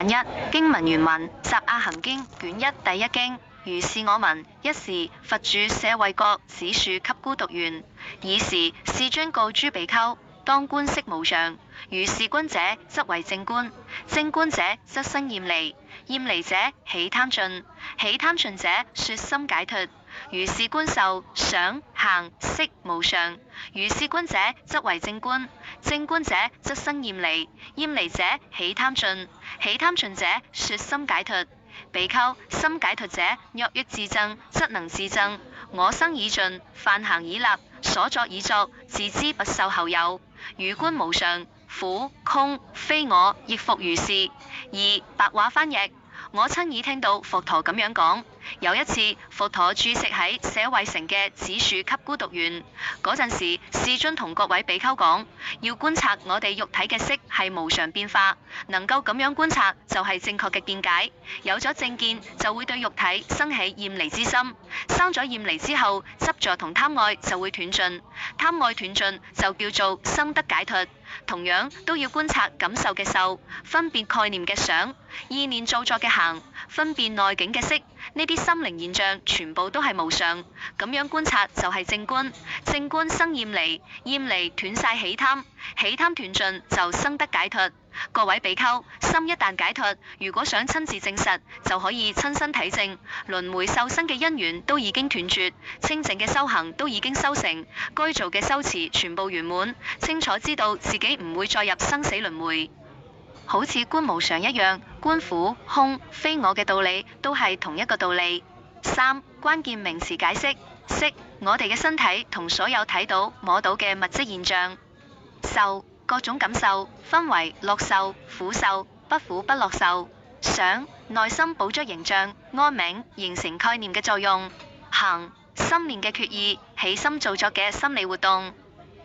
一經文原文集阿含經卷一第一經。如是我聞，一時佛住舍衛國，子樹給孤獨園。爾時世尊告諸比丘，當觀色無常。如是觀者，則為正觀；正觀者，則生厭離；厭離者，起貪盡；起貪盡者，說心解脫。如是觀受想行識無常。如是觀者，則為正觀；正觀者，則生厭離；厭離者，起貪盡；起貪盡者，說心解脫。比丘，心解脫者，若欲自證，則能自證。我生已盡，梵行已立，所作已作，自知不受後有。如觀無常，苦空非我，亦復如是。二白話翻譯。我親耳聽到佛陀咁樣講。有一次，佛陀住食喺舍衛城嘅子樹給孤獨園嗰陣時，世尊同各位比丘講，要觀察我哋肉體嘅色係無常變化，能夠咁樣觀察就係正確嘅見解。有咗正見，就會對肉體生起厭離之心，生咗厭離之後，執着同貪愛就會斷盡，貪愛斷盡就叫做生得解脫。同樣都要觀察感受嘅受，分別概念嘅想，意念造作嘅行，分辨內境嘅識，呢啲心靈現象全部都係無常。咁樣觀察就係正觀，正觀生厭離，厭離斷晒起貪，起貪斷盡就生得解脫。各位比丘，心一旦解脫，如果想親自證實，就可以親身體證，輪迴受生嘅因緣都已經斷絕，清淨嘅修行都已經修成，該做嘅修持全部圓滿，清楚知道自己唔會再入生死輪迴。好似觀無常一樣，觀苦空非我嘅道理都係同一個道理。三關鍵名詞解釋：色，我哋嘅身體同所有睇到摸到嘅物質現象；受，各種感受分為樂受、苦受、不苦不樂受；想，內心捕捉形象、安名形成概念嘅作用；行，心念嘅決意，起心造作嘅心理活動；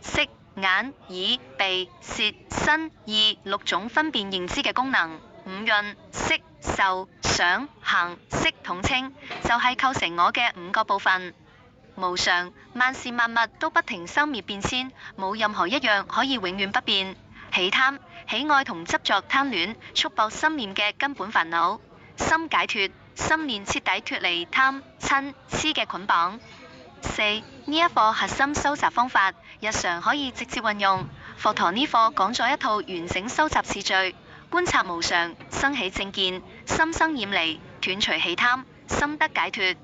識，眼、耳、鼻、舌、身、意六種分辨認知嘅功能。五蘊，色、受、想、行、識統稱，就係構成我嘅五個部分。無常，萬事萬物都不停生滅變遷，冇任何一樣可以永遠不變。起貪，喜愛同執着貪戀，束縛心念嘅根本煩惱。心解脫，心念徹底脫離貪、嗔、癡嘅捆綁。四，呢一課核心收集方法，日常可以直接運用。佛陀呢課講咗一套完整收集次序，觀察無常，生起正見，心生厭離，斷除起貪，心得解脫。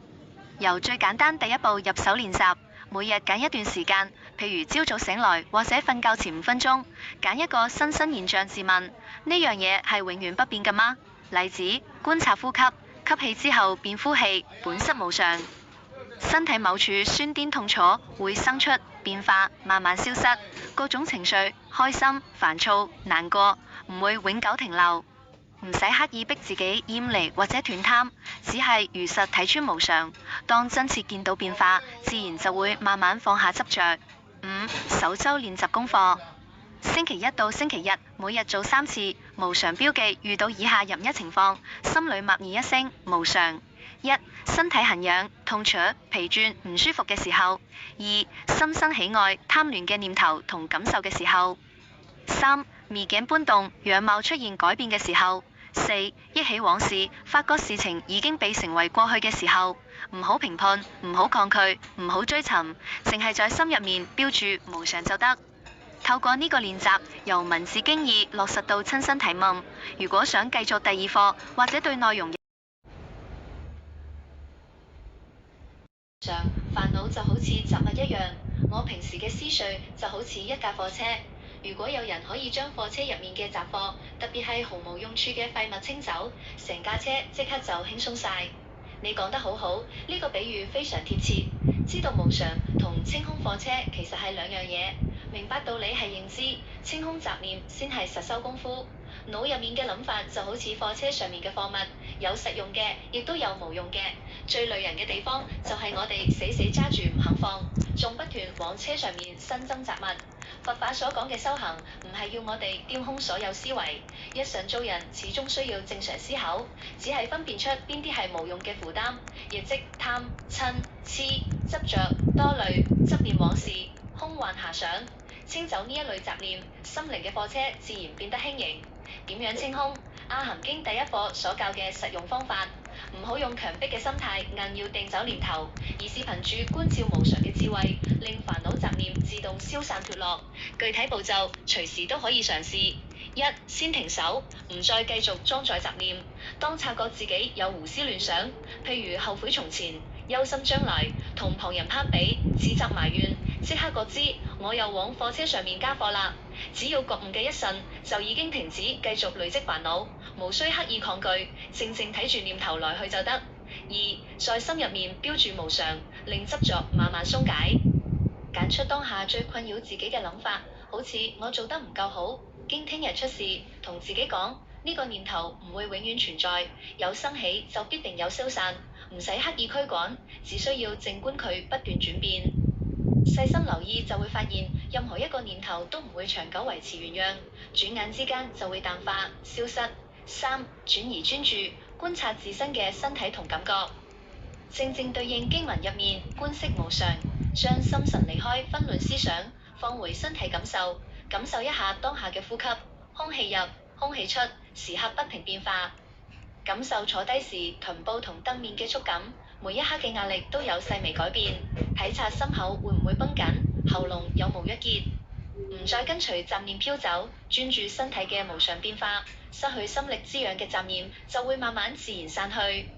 由最簡單第一步入手練習，每日揀一段時間，譬如朝早醒來或者瞓覺前5分鐘，揀一個新生現象自問：呢樣嘢係永遠不變嘅嗎？例子：觀察呼吸，吸氣之後變呼氣，本質無常。身體某處酸癲痛楚會生出變化，慢慢消失。各種情緒，開心、煩躁、難過，唔會永久停留。唔使刻意逼自己厭離或者斷貪，只係如實睇穿無常。當真切見到變化，自然就會慢慢放下執着。五、首周練習功課：星期一到星期日，每日做3次。無常標記遇到以下任一情況，心裏默念一聲無常。一、身體痕癢、痛楚、疲倦、唔舒服嘅時候；二、心生喜愛、貪戀嘅念頭同感受嘅時候；三、眉頸搬動、樣貌出現改變嘅時候；四、憶起往事，發覺事情已經被成為過去嘅時候。唔好評判，唔好抗拒，唔好追尋，淨係在心入面標注無常就得。透過呢個練習，由文字經義落實到親身體驗。如果想繼續第二課，或者對內容上煩惱就好似雜物一樣，我平時嘅思緒就好似一架貨車。如果有人可以將貨車入面嘅雜貨，特別係毫無用處嘅廢物清走，成架車即刻就輕鬆晒。你講得好好，呢個比喻非常貼切。知道無常同清空貨車其實係兩樣嘢，明白道理係認知，清空雜念先係實修功夫。腦入面嘅諗法就好似貨車上面嘅貨物，有實用嘅，亦都有無用嘅。最累人嘅地方就係我哋死死揸住唔肯放，仲不斷往車上面新增雜物。佛法所講嘅修行，唔係要我哋丟空所有思維，日常做人始終需要正常思考，只係分辨出邊啲係無用嘅負擔，亦即貪、嗔、癡、執着、多慮、執念往事、空幻遐想，清走呢一類雜念，心靈嘅貨車自然變得輕盈。點樣清空？阿含經第一課所教嘅實用方法，唔好用強迫嘅心態硬要掟走念頭，而是憑住觀照無常嘅智慧，令煩惱雜念自動消散脫落。具體步驟隨時都可以嘗試。一、先停手，唔再繼續裝載雜念。當察覺自己有胡思亂想，譬如後悔從前、憂心將來、同旁人攀比、自責埋怨，即刻覺知我又往貨車上面加貨啦。只要覺悟嘅一瞬，就已經停止繼續累積煩惱，無需刻意抗拒，靜靜睇住念頭來去就得。二、在心入面標注無常，令執着慢慢鬆解，揀出當下最困擾自己嘅諗法，好似我做得唔夠好，驚聽日出事，同自己講呢個念頭唔會永遠存在，有生起就必定有消散，唔使刻意驅趕，只需要靜觀佢不斷轉變。細心留意就會發現，任何一個念頭都唔會長久維持原樣，轉眼之間就會淡化消失。三、轉移專注，觀察自身嘅身體同感覺，正正對應經文入面觀息無常，將心神離開紛亂思想，放回身體感受，感受一下當下嘅呼吸，空氣入，空氣出，時刻不停變化。感受坐低時臀部同凳面嘅觸感，每一刻嘅壓力都有細微改變，體察心口會唔會繃緊，喉嚨有無鬱結，唔再跟隨雜念飄走，專注身體嘅無常變化，失去心力滋養嘅雜念就會慢慢自然散去。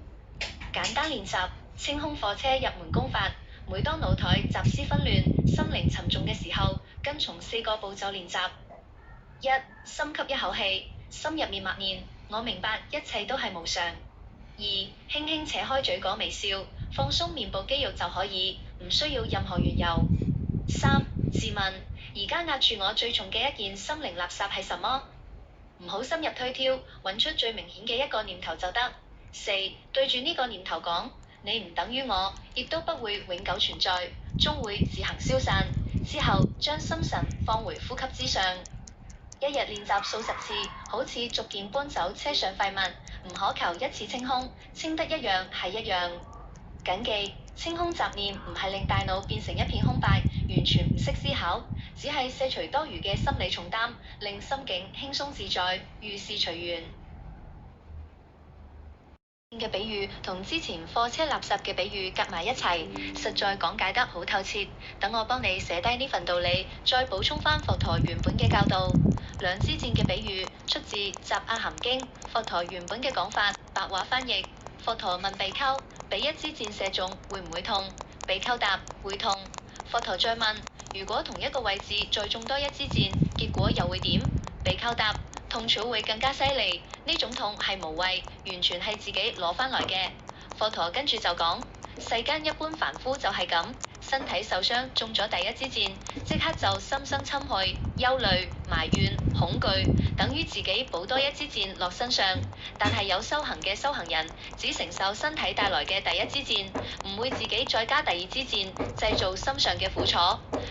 簡單練習清空貨車入門功法，每當腦袋雜思紛亂、心靈沉重嘅時候，跟從4個步驟練習。一、深吸一口氣，心入面默念我明白一切都係無常。二、輕輕扯開嘴角微笑，放鬆面部肌肉就可以，唔需要任何緣由。三、自問而家壓住我最重嘅一件心靈垃圾係什麼？唔好深入推挑，揾出最明顯嘅一個念頭就得。四、對住呢個念頭講，你唔等於我，亦都不會永久存在，終會自行消散。之後將心神放回呼吸之上。一日練習數十次，好似逐件搬走車上廢物，唔可求一次清空，清得一樣係一樣。謹記，清空雜念唔係令大腦變成一片空白，完全唔識思考，只係卸除多餘嘅心理重擔，令心境輕鬆自在，遇事隨緣。嘅比喻同之前貨車垃圾嘅比喻夾埋一齊，實在講解得好透徹。等我幫你寫低呢份道理，再補充返佛陀原本嘅教導。兩支箭嘅比喻出自《雜阿含經》，佛陀原本嘅講法，白話翻譯。佛陀問比丘：俾一支箭射中，會唔會痛？比丘答：會痛。佛陀再問：如果同一個位置再中多一支箭，結果又會點？比丘答：痛楚會更加犀利，呢種痛係無謂，完全係自己攞返來嘅。佛陀跟住就講：世間一般凡夫就係咁，身體受傷中咗第一支箭，即刻就心生嗔恚、憂慮、埋怨、恐懼，等於自己補多一支箭落身上。但係有修行嘅修行人，只承受身體帶來嘅第一支箭，唔會自己再加第二支箭，製造心上嘅苦楚。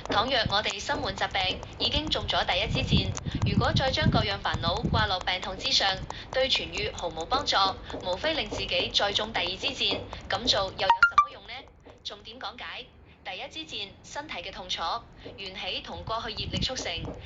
倘若我哋身滿疾病，已經中咗第一支箭，如果再將各樣煩惱掛落病痛之上，對痊愈毫無幫助，無非令自己再中第二支箭，咁做又有什麼用呢？重點講解。第一支箭，身體嘅痛楚，緣起同過去業力促成，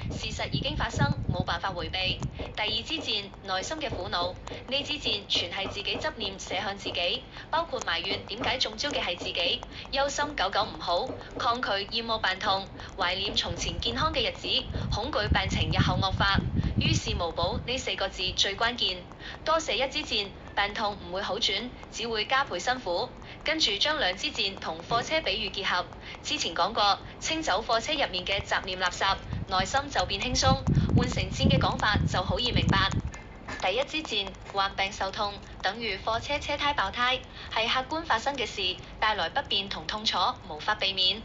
事實已經發生，冇辦法迴避。第二支箭，內心嘅苦惱，呢支箭全係自己執念射向自己，包括埋怨點解中招嘅係自己，憂心久久唔好，抗拒厭惡病痛，懷念從前健康嘅日子，恐懼病情日後惡化，於事無補呢4個字最關鍵。多射一支箭，病痛唔會好轉，只會加倍辛苦。跟住將兩支箭同貨車比喻結合，之前講過，清走貨車入面嘅雜念垃圾，內心就變輕鬆。換成箭嘅講法就好易明白。第一支箭，患病受痛，等於貨車車胎爆胎，係客觀發生嘅事，帶來不便同痛楚，無法避免。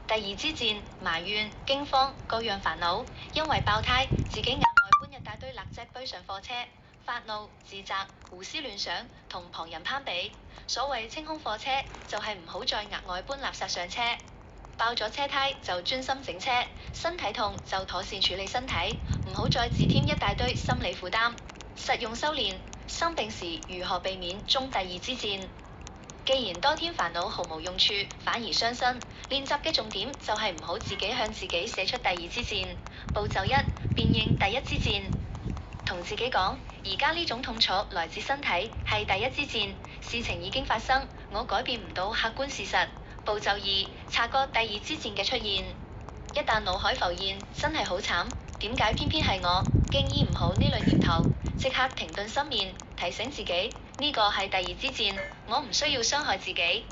第二支箭，埋怨、驚慌，各樣煩惱，因為爆胎，自己額外搬一大堆垃圾堆上貨車。發怒、自責、胡思亂想，同旁人攀比。所謂清空貨車，就係唔好再額外搬垃圾上車。爆咗車胎就專心整車，身體痛就妥善處理身體，唔好再自添一大堆心理負擔。實用修練，生病時如何避免中第二支箭？既然多添煩惱毫無用處，反而傷身，練習嘅重點就係唔好自己向自己射出第二支箭。步驟1：辨認第一支箭。同自己講，而家呢種痛楚來自身體，係第一支箭，事情已經發生，我改變唔到客觀事實。步驟2，察覺第二支箭嘅出現。一旦腦海浮現，真係好慘，點解偏偏係我？驚醫唔好呢類念頭，即刻停頓心面，提醒自己，呢個係第二支箭，我唔需要傷害自己。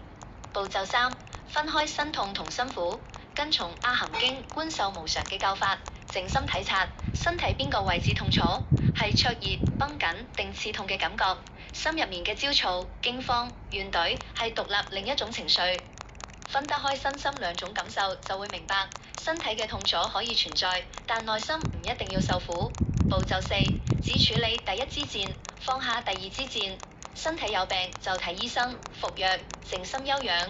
步驟3，分開身痛同辛苦，跟從阿含經觀受無常嘅教法，靜心體察身體邊個位置痛楚，係灼熱、繃緊定刺痛嘅感覺，心入面嘅焦躁、驚慌、怨懟係獨立另一種情緒。分得開身心兩種感受，就會明白身體嘅痛楚可以存在，但內心唔一定要受苦。步驟4，只處理第一支箭，放下第二支箭。身體有病就睇醫生，服藥，靜心休養。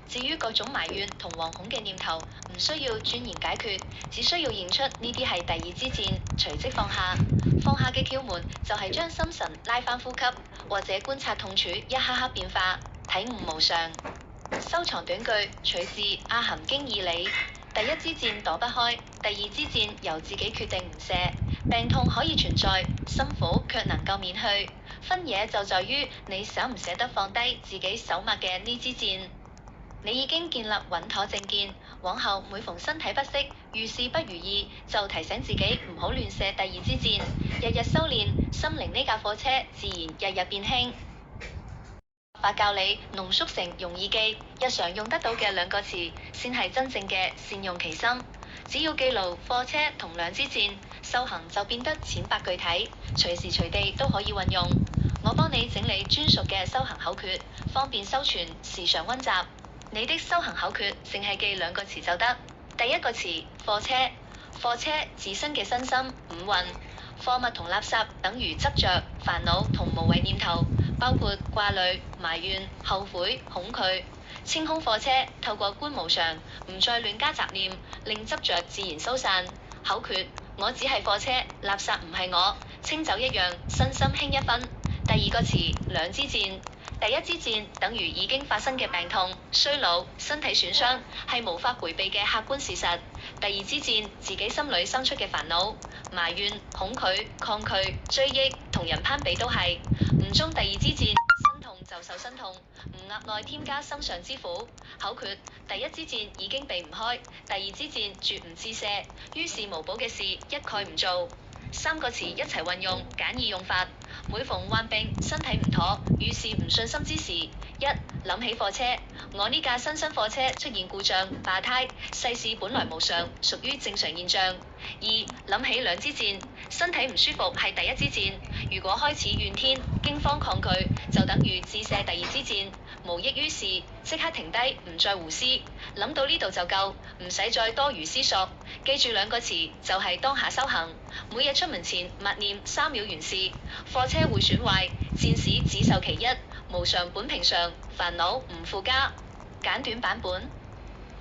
至於各種埋怨同惶恐嘅念頭，唔需要鑽研解決，只需要認出呢啲係第二支箭，隨即放下。放下嘅竅門就係將心神拉返呼吸，或者觀察痛楚一刻刻變化，體悟無常。收藏短句取自《阿含經義理》。第一支箭躲不開，第二支箭由自己決定唔射。病痛可以存在，辛苦卻能夠免去。分野就在於你捨唔捨得放低自己手握嘅呢支箭。你已經建立穩妥正見，往後每逢身體不適、遇事不如意，就提醒自己唔好亂射第二支箭。日日修練，心靈呢架火車自然日日變輕。法教你濃縮成容易記、日常用得到嘅兩個詞，先係真正嘅善用其心。只要記牢貨車同兩支箭，修行就變得淺白具體，隨時隨地都可以運用。我幫你整理專屬嘅修行口訣，方便修存，時常溫習。你的修行口訣淨係記兩個詞就得。第一個詞貨車，貨車自身嘅身心五蘊，貨物同垃圾等於執着、煩惱同無謂念頭，包括掛慮、埋怨、後悔、恐懼。清空貨車，透過觀無常，唔再亂加雜念，令執着自然收散。口訣：我只係貨車，垃圾唔係我，清走一樣，身心輕一分。第二個詞兩支箭，第一支箭等於已經發生嘅病痛、衰老、身體損傷，係無法迴避嘅客觀事實。第二支箭自己心裏生出嘅煩惱、埋怨、恐懼、抗拒、追憶，同人攀比都係。唔中第二支箭，身痛就受身痛，唔額外添加心上之苦。口訣：第一支箭已經避唔開，第二支箭絕唔自射，於是無補嘅事一概唔做。三個詞一齊運用，簡易用法。每逢患病、身體唔妥、遇事唔順心之時，一諗起貨車，我呢架新貨車出現故障、爆胎，世事本來無常，屬於正常現象。二諗起兩支箭，身體唔舒服係第一支箭，如果開始怨天、驚慌抗拒，就等於自射第二支箭，無益於事，即刻停低，唔再胡思，諗到呢度就夠，唔使再多餘思索。記住兩個詞就係當下修行，每日出門前默念3秒完事。貨車會損壞，箭矢只受其一，無常本平常，煩惱唔附加。簡短版本：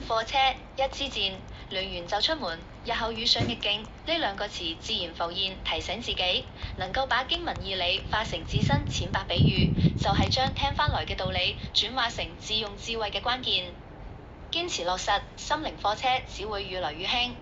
貨車一支箭，練完就出門，日後遇上逆境，呢兩個詞自然浮現，提醒自己能夠把經文義理化成自身淺白比喻，就係將聽翻來嘅道理轉化成自用智慧嘅關鍵。堅持落實，心靈貨車只會越來越輕。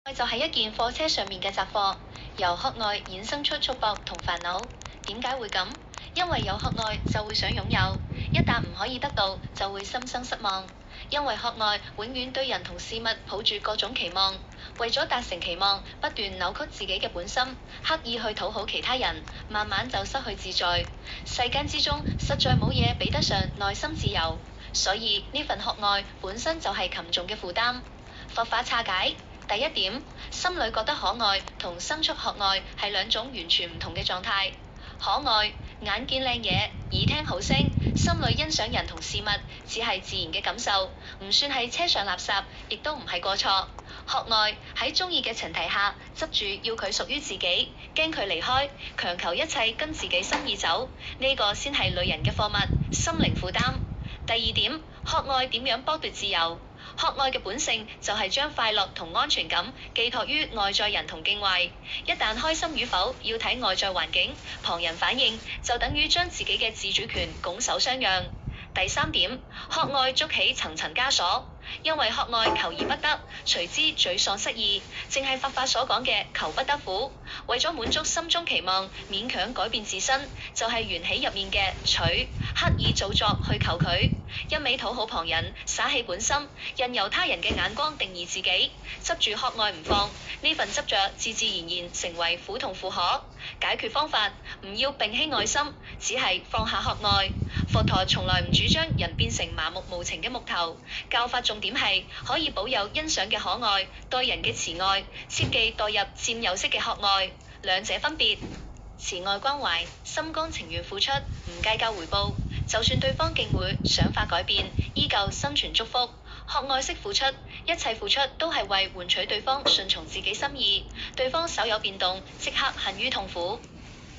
愛就係一件貨車上面嘅雜貨，由渴愛衍生出束縛同煩惱。點解會咁？因為有渴愛就會想擁有，一旦唔可以得到，就會心生失望。因為渴愛永遠對人同事物抱住各種期望，為咗達成期望，不斷扭曲自己嘅本心，刻意去討好其他人，慢慢就失去自在。世間之中，實在冇嘢比得上內心自由，所以呢份渴愛本身就係沉重嘅負擔。佛法拆解。第一點，心裏覺得可愛同生出渴愛係兩種完全唔同嘅狀態。可愛，眼見靚嘢，耳聽好聲，心裏欣賞人同事物，只係自然嘅感受，唔算係車上垃圾，亦都唔係過錯。渴愛喺中意嘅前提下，執住要佢屬於自己，驚佢離開，強求一切跟自己心意走，呢個先係累人嘅貨物，心靈負擔。第二點，渴愛點樣剝奪自由？渴愛嘅本性就係將快樂同安全感寄託於外在人同敬畏，一旦開心與否要睇外在環境、旁人反應，就等於將自己嘅自主權拱手相讓。第三點，渴愛築起層層枷鎖，因為學愛求而不得，隨之沮喪失意，正係佛法所講嘅求不得苦。為咗滿足心中期望，勉強改變自身，就係緣起入面嘅取，刻意造作去求佢，一味討好旁人，灑棄本心，任由他人嘅眼光定義自己，執住學愛唔放，呢份執着自自然然成為苦同負荷。解決方法唔要摒棄愛心，只係放下學愛。佛陀從來唔主張人變成麻木無情嘅木頭，教法重點係可以保有欣賞嘅可愛，待人嘅慈愛，切忌墮入佔有式嘅學愛。兩者分別：慈愛關懷，心甘情願付出，唔計較回報，就算對方徑會想法改變，依舊心存祝福。學愛式付出，一切付出都係為換取對方順從自己心意，對方稍有變動，即刻陷於痛苦。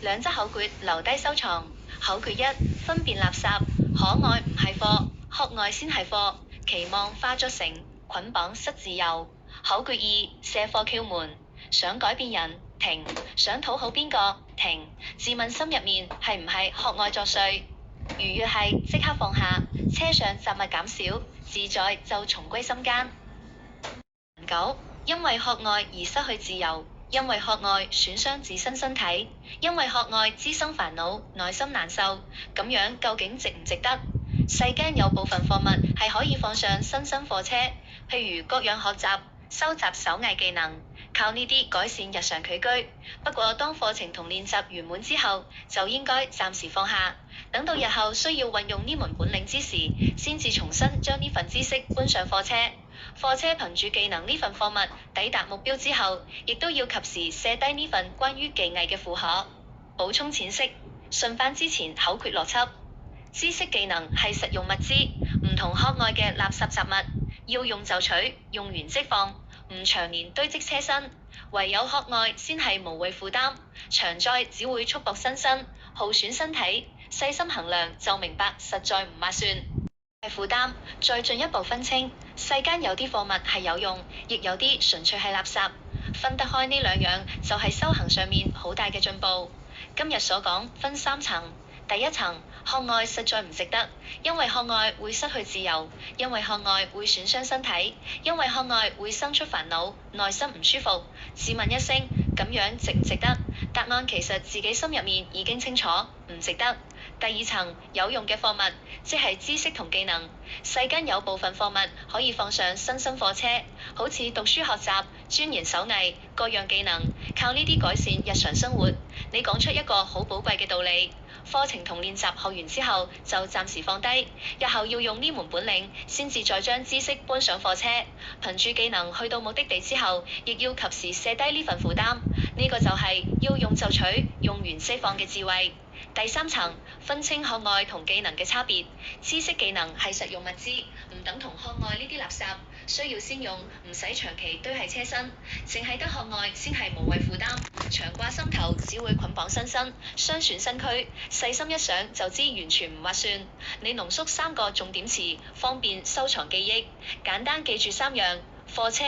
兩則口訣留低收藏。口訣一：分辨垃圾，可愛唔係貨，學愛先係貨。期望化作成，捆綁失自由。口訣二：卸貨竅門，想改變人，停；想討好邊個，停。自問心入面係唔係學愛作祟？如若係，即刻放下，車上雜物減少，自在就重歸心間。9. 因為學愛而失去自由，因為學愛損傷自身身體，因為學愛滋生煩惱，內心難受，咁樣究竟值唔值得？世間有部分課物係可以放上新生課車，譬如各樣學習、收集手藝技能，靠呢啲改善日常起居。不過當課程同練習圓滿之後，就應該暫時放下，等到日後需要運用呢門本領之時，先至重新將呢份知識搬上課車。課車憑住技能呢份貨物抵達目標之後，亦都要及時卸低呢份關於技藝嘅負荷。補充淺釋，順返之前口訣邏輯。知識技能係實用物資，唔同學愛嘅垃圾雜物，要用就取，用完即放，唔長年堆積車身。唯有學愛先係無謂負擔，長載只會束縛身心，耗損身體。細心衡量就明白，實在唔劃算。係負擔，再進一步分清，世間有啲貨物係有用，亦有啲純粹係垃圾。分得開呢兩樣，就係修行上面好大嘅進步。今日所講分3層。第一層，學愛實在唔值得，因為學愛會失去自由，因為學愛會損傷身體，因為學愛會生出煩惱，內心唔舒服。試問一聲，咁樣值唔值得？答案其實自己心入面已經清楚，唔值得。第二層，有用嘅貨物，即係知識同技能。世間有部分貨物可以放上新生課車，好似讀書學習、鑽研手藝、各樣技能，靠呢啲改善日常生活。你講出一個好寶貴嘅道理。課程同練習學完之後，就暫時放低，日後要用呢門本領，先至再將知識搬上課車。憑住技能去到目的地之後，亦要及時卸低呢份負擔。呢個就係要用就取，用完釋放嘅智慧。第三層，分清學愛同技能嘅差別。知識技能係實用物資，唔等同學愛呢啲垃圾，需要先用，唔使長期堆喺車身。淨係得學愛先係無謂負擔，長掛心頭只會捆綁身心，傷損身軀。細心一想就知完全唔劃算。你濃縮3個重點詞，方便收藏記憶。簡單記住3樣：課車、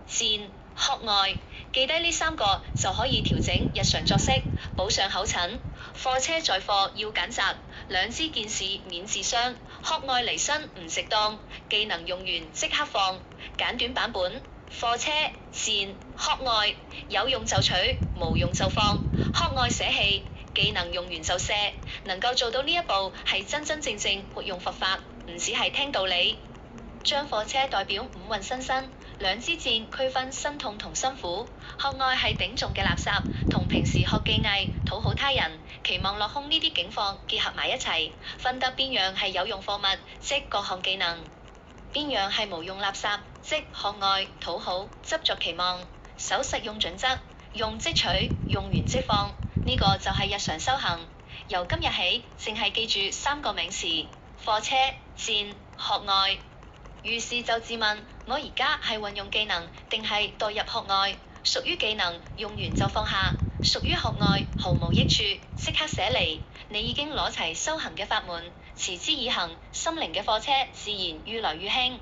戰、學愛。記低呢3個就可以調整日常作息，補上口診。課車在課要揀擇，兩支見事免自傷。學愛離身唔值當，技能用完即刻放。簡短版本：課車、戰、學愛，有用就取，無用就放。學愛捨棄，技能用完就卸。能夠做到呢一步，係真真正正活用佛法，唔只係聽道理。將課車代表五蘊新生，兩支箭區分身痛同辛苦。學愛係頂重嘅垃圾，同平時學技藝、討好他人、期望落空呢啲境況結合埋一齊，分得邊樣係有用貨物，即各項技能；邊樣係無用垃圾，即學愛、討好、執着期望。守實用準則，用即取，用完即放。呢個就係日常修行。由今日起，淨係記住3個名詞：課車、戰、學愛。於是就自問，我而家係運用技能，定係代入學愛？屬於技能，用完就放下；屬於學愛，毫無益處，即刻捨離。你已經攞齊修行嘅法門，持之以恆，心靈嘅貨車自然愈來愈輕。